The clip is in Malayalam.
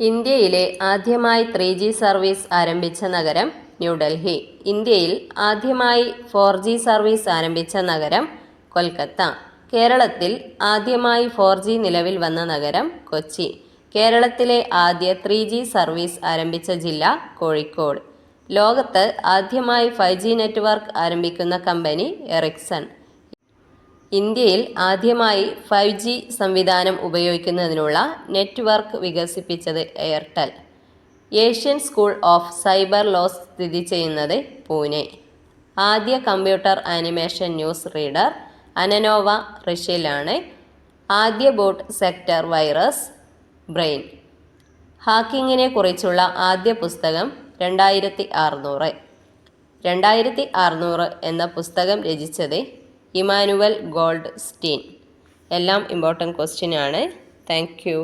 ഇന്ത്യയിലെ ആദ്യമായി 3G സർവീസ് ആരംഭിച്ച നഗരം ന്യൂഡൽഹി. ഇന്ത്യയിൽ ആദ്യമായി 4G സർവീസ് ആരംഭിച്ച നഗരം കൊൽക്കത്ത. കേരളത്തിൽ ആദ്യമായി 4G നിലവിൽ വന്ന നഗരം കൊച്ചി. കേരളത്തിലെ ആദ്യ 3G സർവീസ് ആരംഭിച്ച ജില്ല കോഴിക്കോട്. ലോകത്ത് ആദ്യമായി 5G നെറ്റ്വർക്ക് ആരംഭിക്കുന്ന കമ്പനി എറിക്സൺ. ഇന്ത്യയിൽ ആദ്യമായി 5G സംവിധാനം ഉപയോഗിക്കുന്നതിനുള്ള നെറ്റ്വർക്ക് വികസിപ്പിച്ചത് Airtel. Asian school of cyber laws സ്ഥിതി ചെയ്യുന്നത് പൂനെ. ആദ്യ കമ്പ്യൂട്ടർ ആനിമേഷൻ ന്യൂസ് റീഡർ അനനോവ റഷ്യയിലാണ്. ആദ്യ ബൂട്ട് സെക്ടർ വൈറസ് ബ്രെയിൻ. ഹാക്കിങ്ങിനെ കുറിച്ചുള്ള ആദ്യ പുസ്തകം 2600. 2600 എന്ന പുസ്തകം രചിച്ചത് ഇമാനുവൽ ഗോൾഡ് സ്റ്റീൻ. എല്ലാം ഇമ്പോർട്ടൻറ്റ് ക്വസ്റ്റ്യൻ ആണ്. Thank you.